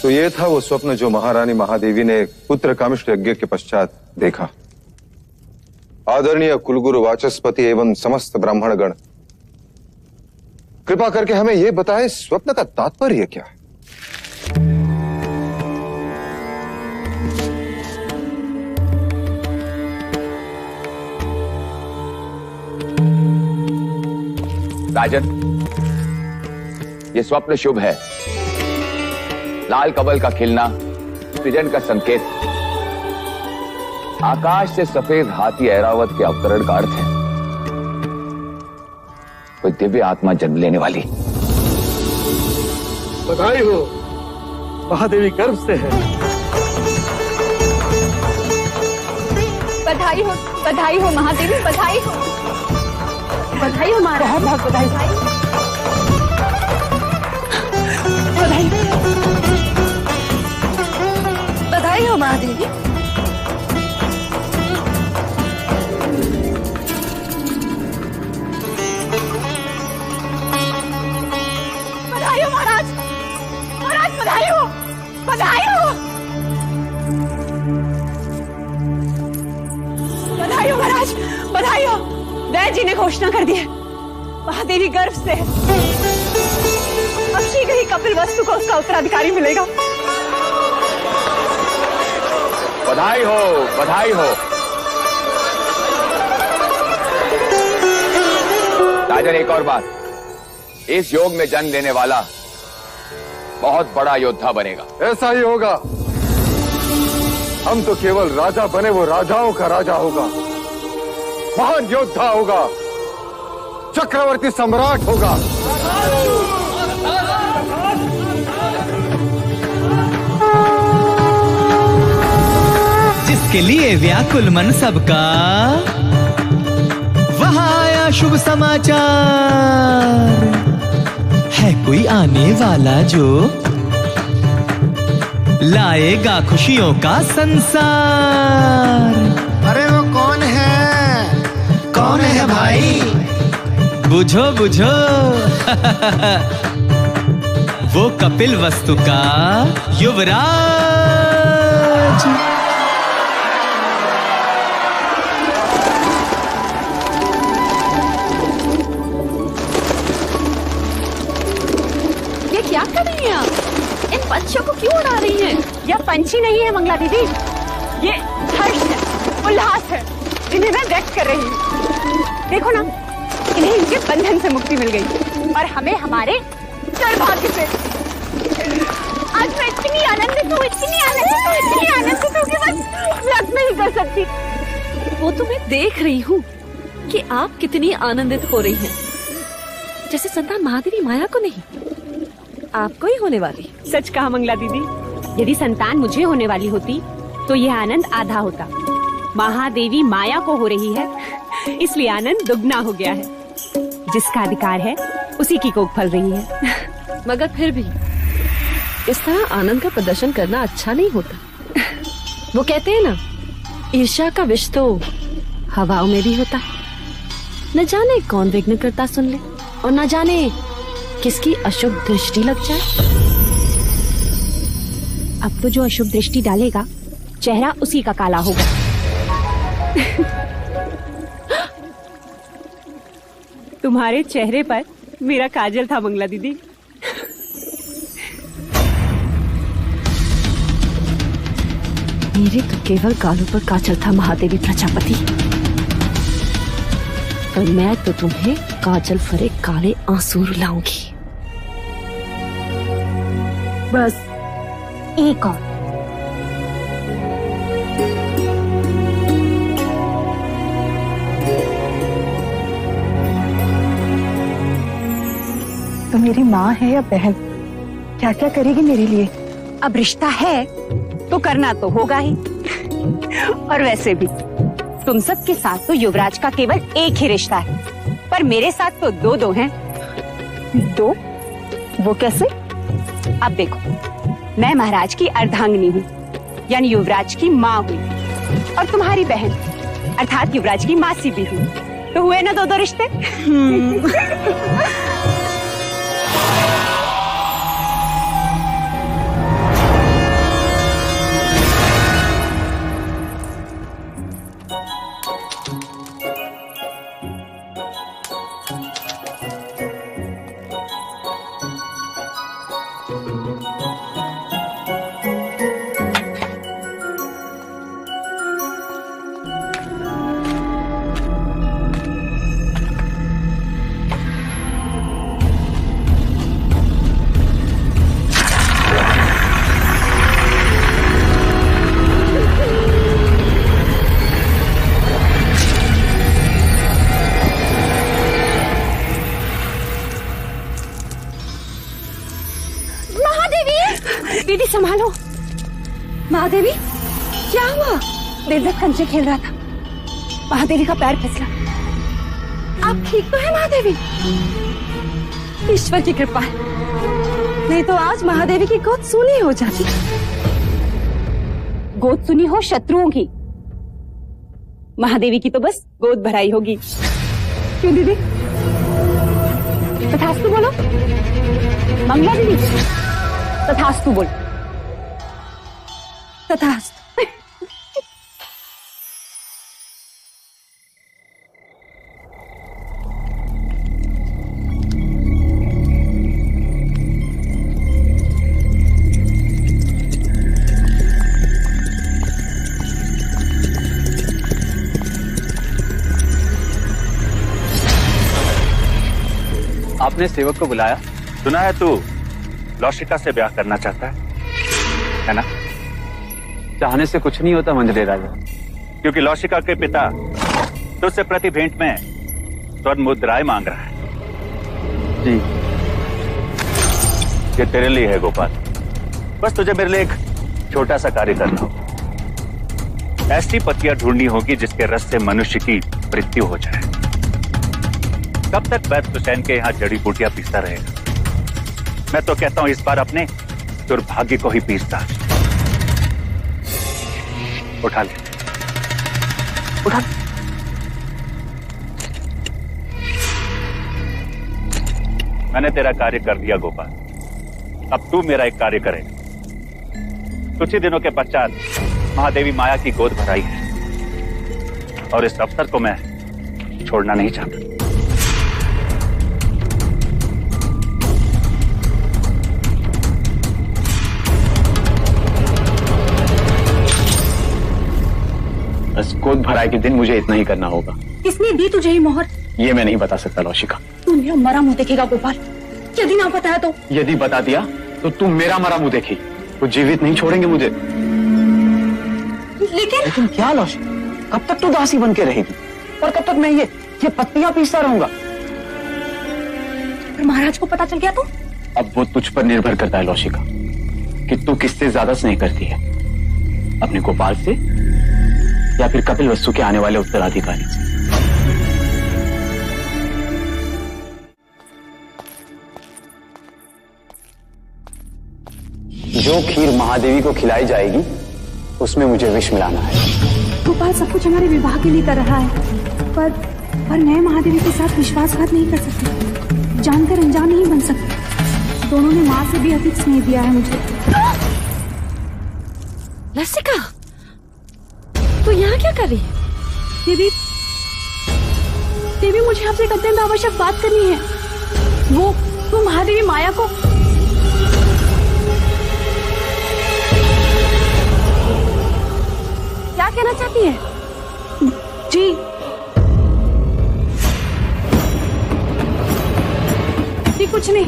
तो ये था वो स्वप्न जो महारानी महादेवी ने पुत्र कामिष्ठ यज्ञ के पश्चात देखा। आदरणीय कुलगुरु वाचस्पति एवं समस्त ब्राह्मणगण, कृपा करके हमें यह बताएं, स्वप्न का तात्पर्य क्या है? राजन, ये स्वप्न शुभ है। लाल कमल का खिलना सृजन का संकेत। आकाश से सफेद हाथी ऐरावत के अवतरण का अर्थ है कोई दिव्य आत्मा जन्म लेने वाली। बधाई हो, महादेवी गर्भ से है। बधाई हो महादेवी, बधाई हो महाराज, बहुत बधाई। बधाई हो महादेवी। बधाई हो महाराज, बधाई हो। बधाई हो महाराज, बधाई हो। वैद्य जी ने घोषणा कर दी है, महादेवी गर्भ से है। अब शीघ्र ही कपिल वस्तु को उसका उत्तराधिकारी मिलेगा। बधाई हो, बधाई हो। राजन, एक और बात, इस योग में जन्म लेने वाला बहुत बड़ा योद्धा बनेगा। ऐसा ही होगा। हम तो केवल राजा बने, वो राजाओं का राजा होगा, महान योद्धा होगा, चक्रवर्ती सम्राट होगा। जिसके लिए व्याकुल मन सबका, वहां आया शुभ समाचार। है कोई आने वाला जो लाएगा खुशियों का संसार। अरे वो कौन है? कौन है भाई? बुझो बुझो वो कपिल वस्तु का युवराज। ये क्या कर रही हैं आप? इन पंछियों को क्यों उड़ा रही हैं? यह पंछी नहीं है मंगला दीदी, ये हर्ष है, उल्लास है, जिन्हें मैं व्यक्त कर रही हूँ। देखो ना, इन्हें इनके बंधन से मुक्ति मिल गई और हमें हमारे सौभाग्य से। आज मैं इतनी आनंदित हूँ कि बस व्यक्त नहीं कर सकती। वो तो मैं देख रही हूँ कि आप कितनी आनंदित हो रही हैं, जैसे संतान महादेवी माया को नहीं, आपको ही होने वाली। सच कहा मंगला दीदी, यदि संतान मुझे होने वाली होती तो यह आनंद आधा होता। महादेवी माया को हो रही है, इसलिए आनंद दुगना हो गया है। जिसका अधिकार है उसी की कोख फल रही है। मगर फिर भी इस तरह आनंद का प्रदर्शन करना अच्छा नहीं होता। वो कहते हैं ना, ईर्ष्या का विष तो हवाओं में भी होता है। न जाने कौन विघ्न करता सुन ले, और न जाने किसकी अशुभ दृष्टि लग जाए। अब तो जो अशुभ दृष्टि डालेगा, चेहरा उसी का काला होगा। तुम्हारे चेहरे पर मेरा काजल था मंगला दीदी। मेरे तो केवल गालों पर काजल था महादेवी प्रजापति, और मैं तो तुम्हें काजल भरे काले आंसू रुलाऊंगी। बस एक और। तो मेरी माँ है या बहन, क्या क्या करेगी मेरे लिए? अब रिश्ता है तो करना तो होगा ही। और वैसे भी तुम सबके साथ तो युवराज का केवल एक ही रिश्ता है, पर मेरे साथ तो दो दो हैं। दो? वो कैसे? अब देखो, मैं महाराज की अर्धांगिनी हूँ, यानी युवराज की माँ हुई, और तुम्हारी बहन अर्थात युवराज की मासी भी हूँ। तो हुए ना दो दो रिश्ते। दीदी संभालो। महादेवी क्या हुआ? देवदत्त कंचे खेल रहा था, महादेवी का पैर फिसला। आप ठीक तो है महादेवी? ईश्वर की कृपा है, नहीं तो आज महादेवी की गोद सूनी हो जाती। गोद सुनी हो शत्रुओं की, महादेवी की तो बस गोद भराई होगी। क्यों दीदी? तथास्तु बोलो। मंगला दीदी तथास्तु बोलो। तथास्तु। आपने सेवक को बुलाया? सुना है तू लौशिका से ब्याह करना चाहता है ना? चाहने से कुछ नहीं होता मंजरे राजा, क्योंकि लौशिका के पिता तुझसे प्रति भेंट में स्वर्ण मुद्राएं मांग रहा है। जी। ये तेरे लिए है गोपाल, बस तुझे मेरे लिए एक छोटा सा कार्य करना होगा। ऐसी पतियां ढूंढनी होगी जिसके रस से मनुष्य की मृत्यु हो जाए। कब तक वैद्य हुसैन के यहाँ जड़ी बूटियां पीसता रहेगा? मैं तो कहता हूं इस बार अपने दुर्भाग्य को ही पीसता। उठा ले, उठा। मैंने तेरा कार्य कर दिया गोपाल, अब तू मेरा एक कार्य करेगा। कुछ ही दिनों के पश्चात महादेवी माया की गोद भराई है और इस अवसर को मैं छोड़ना नहीं चाहता। बस गोद भराई के दिन मुझे इतना ही करना होगा। किसने दी तुझे ये मोहर? ये मैं नहीं बता सकता लौशिका। तू मेरा मरा मुंह देखेगा गोपाल, यदि ना बताया तो? यदि बता दिया तो तुम मेरा मरा मुंह देखी, वो जीवित नहीं छोड़ेंगे मुझे। लेकिन क्या लौशिका, कब तक तू दासी बन के रहेगी और कब तक मैं ये पत्तियां पीसता रहूंगा? महाराज को पता चल गया तो? अब वो तुझ पर निर्भर करता है लौशिका कि तू किससे ज्यादा स्नेह करती है, अपने गोपाल से या फिर कपिल वस्तु के आने वाले उत्तराधिकारी से। जो खीर महादेवी को खिलाई जाएगी उसमें मुझे विष मिलाना है। गोपाल सब कुछ हमारे विवाह के लिए कर रहा है, पर मैं महादेवी के साथ विश्वासघात नहीं कर सकती, जानकर अनजान नहीं बन सकती। दोनों ने माँ से भी अधिक स्नेह दिया है मुझे। लसिका, तू यहाँ क्या कर रही है? देवी मुझे आपसे एक अत्यंत आवश्यक बात करनी है। वो महादेवी माया को क्या कहना चाहती है? जी कुछ नहीं।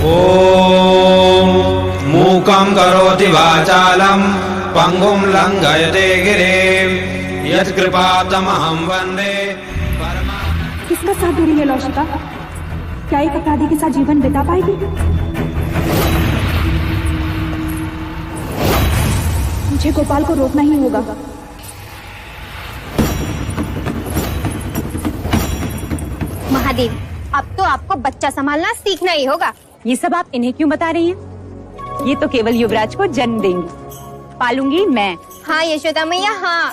ओम मूकं करोति वाचालं पंगुं लंघयते गिरिं यत्कृपातमहं वन्दे। किसका साथ दे रही है लौशिका? क्या एक अपराधी के साथ जीवन बिता पाएगी? मुझे गोपाल को रोकना ही होगा। महादेवी, अब तो आपको बच्चा संभालना सीखना ही होगा। ये सब आप इन्हें क्यों बता रही हैं? ये तो केवल युवराज को जन्म देंगी, पालूंगी मैं। हाँ यशोदा मैया, हाँ।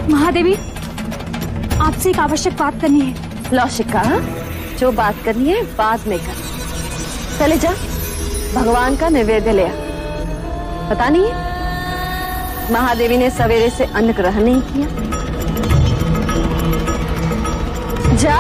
महादेवी, आपसे एक आवश्यक बात करनी है। लौशिका, जो बात करनी है बाद में कर। चले जा, भगवान का नैवेद्य ले आ। पता नहीं है महादेवी ने सवेरे से अन्न ग्रहण नहीं किया। जा।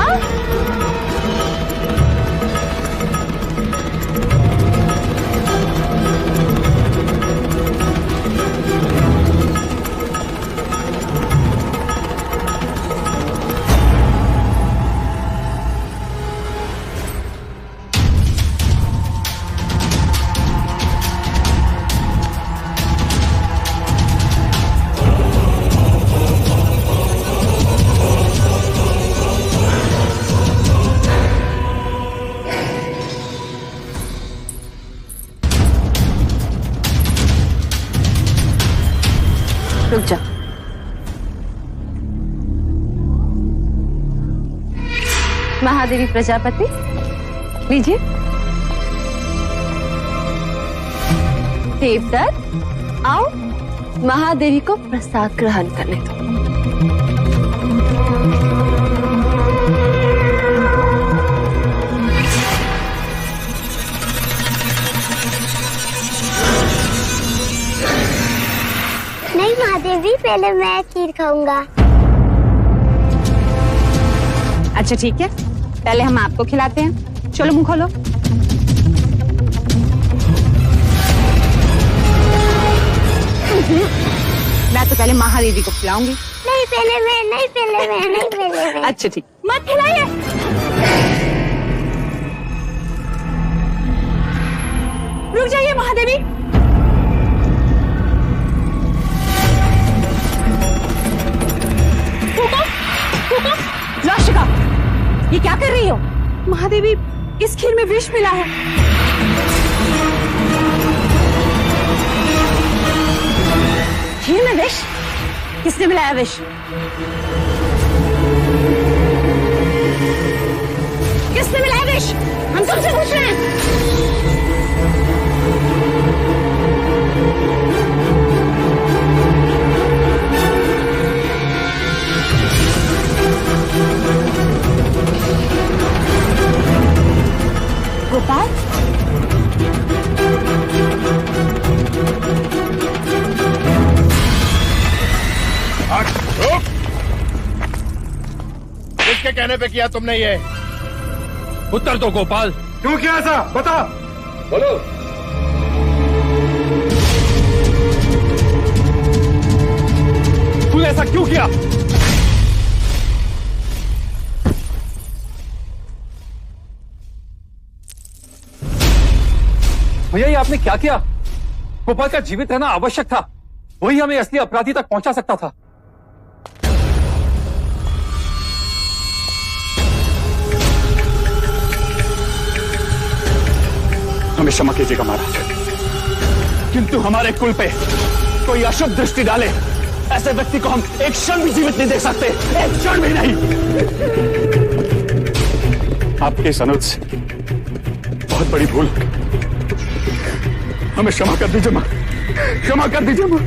रुक जा। महादेवी प्रजापति, लीजिए। देवदत्त, आओ महादेवी को प्रसाद ग्रहण करने दो। नहीं महादेवी, पहले मैं खीर खाऊंगा। अच्छा ठीक है, पहले हम आपको खिलाते हैं। चलो मुंह खोलो। मैं तो पहले महादेवी को खिलाऊंगी। नहीं पहले मैं, नहीं पहले मैं, नहीं पहले मैं। अच्छा ठीक, मत खिलाइए। रुक जाइए महादेवी। लौशिका, ये क्या कर रही हो? महादेवी, इस खीर में विष मिला है। खीर में विष? किसने मिलाया विष? किसने मिलाया विष? हम तुमसे पूछ रहे हैं। गोपाल, किसके कहने पे किया तुमने ये? उत्तर दो गोपाल, क्यों किया ऐसा? बता। बोलो। तूने ऐसा क्यों किया? भैया, ये आपने क्या किया? गोपाल का जीवित रहना आवश्यक था, वही हमें असली अपराधी तक पहुंचा सकता था। हमें क्षमा कीजिएगा महाराज, किंतु हमारे कुल पे कोई अशुभ दृष्टि डाले ऐसे व्यक्ति को हम एक क्षण भी जीवित नहीं देख सकते, एक क्षण भी नहीं। आपके इस अनुरोध से बहुत बड़ी भूल, हमें क्षमा कर दीजिए मां, क्षमा कर दीजिए मां।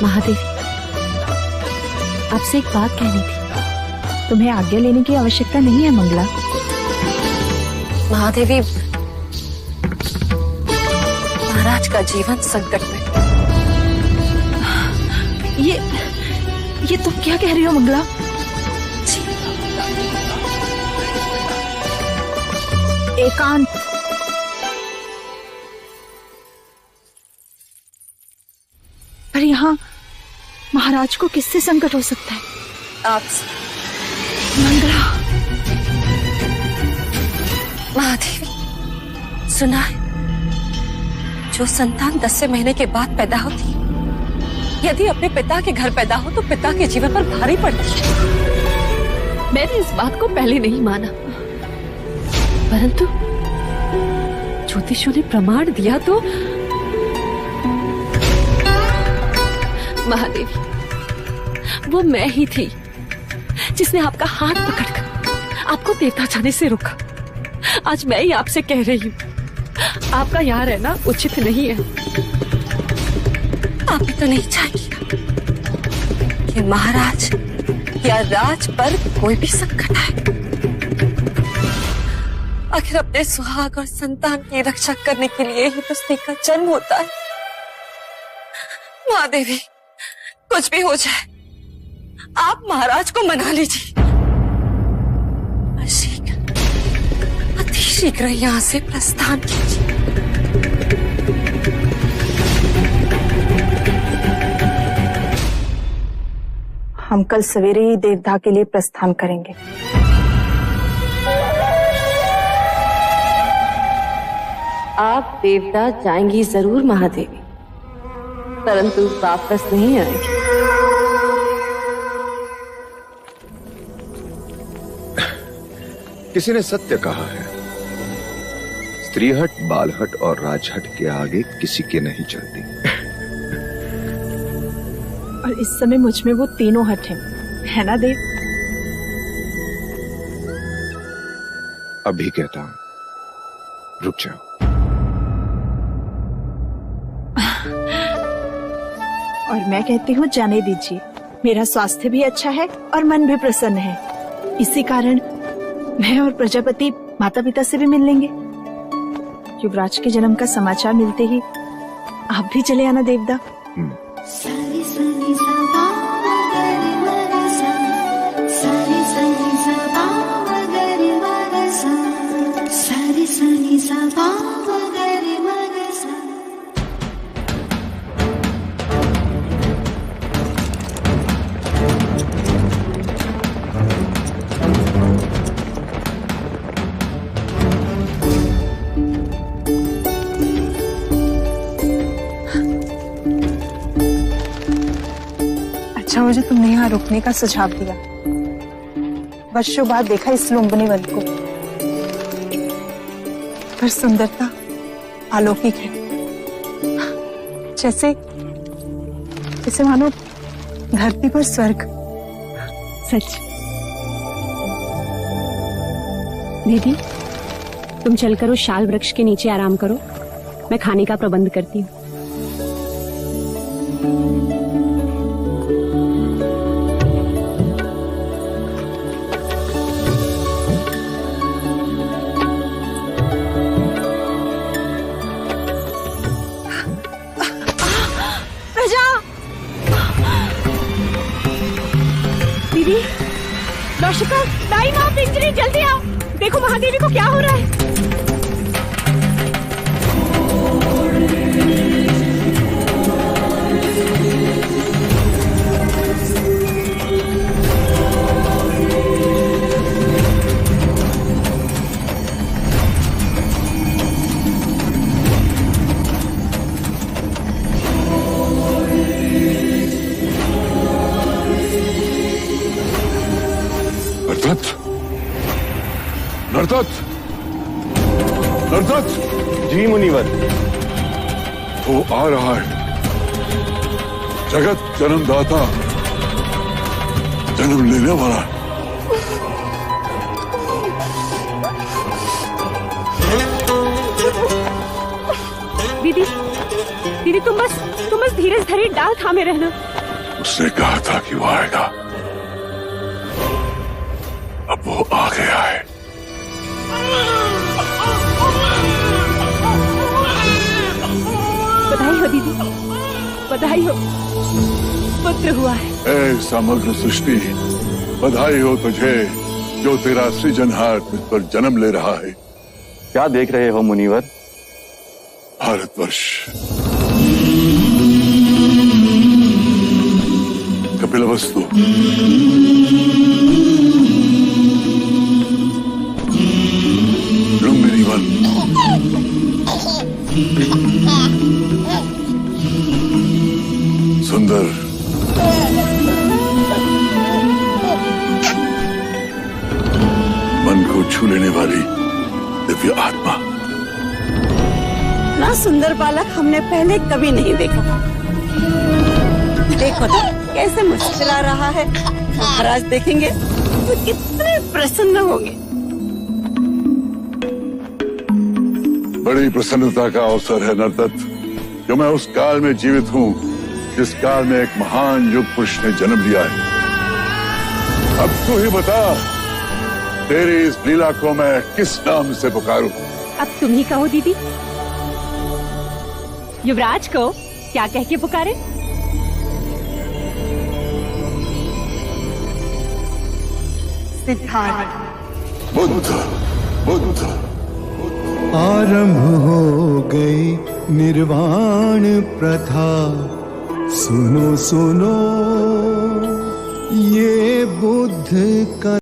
महादेवी, आपसे एक बात कहनी थी। तुम्हें आज्ञा लेने की आवश्यकता नहीं है मंगला। महादेवी, महाराज का जीवन संकट में। ये तुम क्या कह रही हो मंगला? एकांत, पर यहाँ महाराज को किससे संकट हो सकता है? आपसे। मंगला। महादेवी, सुना है, जो संतान 10 महीने के बाद पैदा होती है, यदि अपने पिता के घर पैदा हो तो पिता के जीवन पर भारी पड़ती है। मैंने इस बात को पहले नहीं माना, परंतु ज्योतिषियों ने प्रमाण दिया तो महादेवी, वो मैं ही थी जिसने आपका हाथ पकड़कर आपको देवता जाने से रोका। आज मैं ही आपसे कह रही हूँ, आपका यहाँ रहना उचित नहीं है। आप तो नहीं चाहिए कि महाराज या राज पर कोई भी संकट आए। आखिर अपने सुहाग और संतान की रक्षा करने के लिए ही तो स्त्री का जन्म होता है। महादेवी, कुछ भी हो जाए, आप महाराज को मना लीजिए। अति शीघ्र यहाँ से प्रस्थान कीजिए। हम कल सवेरे ही देवदाह के लिए प्रस्थान करेंगे। आप देवदाह जाएंगी जरूर महादेवी, परंतु वापस नहीं आएंगी। किसी ने सत्य कहा है, स्त्रीहट, बालहट और राजहट के आगे किसी के नहीं चलती। और इस समय मुझ में वो तीनों हट हैं, है ना देव? अभी कहता हूं, रुक जाओ। और मैं कहती हूँ जाने दीजिए, मेरा स्वास्थ्य भी अच्छा है और मन भी प्रसन्न है। इसी कारण मैं और प्रजापति माता पिता से भी मिल लेंगे। युवराज के जन्म का समाचार मिलते ही आप भी चले आना देवदा। अच्छा मुझे तुमने यहाँ रुकने का सुझाव दिया। वर्षों बाद देखा इस लुम्बनी वन को, पर सुंदरता अलौकिक है। जैसे जैसे मानो धरती पर स्वर्ग। सच। दीदी, तुम चलकर उस शाल वृक्ष के नीचे आराम करो, मैं खाने का प्रबंध करती हूँ। दीदी, नौशिका, दाई माँ, पिंजरी, जल्दी आओ। देखो महादेवी को क्या हो रहा है। नरदत्त, नरदत्त। जी मुनिवर। वो आ रहा है, जगत जन्मदाता, जन्म लेने वाला। दीदी, दीदी तुम बस धीरज धरे डाल थामे रहना। उसने कहा था कि वो आएगा, अब वो आ गया है। बधाई हो दीदी, बधाई हो, पुत्र हुआ है। ऐ समग्र सृष्टि, बधाई हो तुझे जो तेरा सृजनहार तुझ पर जन्म ले रहा है। क्या देख रहे हो मुनिवर? भारतवर्ष, कपिलवस्तु, लुम्बिनी वन, सुंदर, मन को छू लेने वाली दिव्य आत्मा। ना सुंदर बालक हमने पहले कभी नहीं देखा। देखो तो कैसे मुस्कुरा रहा है। महाराज देखेंगे तो कितने प्रसन्न होंगे। बड़ी प्रसन्नता का अवसर है नरदत्त, जो मैं उस काल में जीवित हूँ जिस काल में एक महान युग पुरुष ने जन्म लिया है। अब तू ही बता, तेरी इस लीला को मैं किस नाम से पुकारूं? अब तुम ही कहो दीदी। युवराज को क्या कह के पुकारे? सिद्धार्थ। बुद्ध, बुद्ध, आरंभ हो गई निर्वाण प्रथा। सुनो सुनो ये बुद्ध का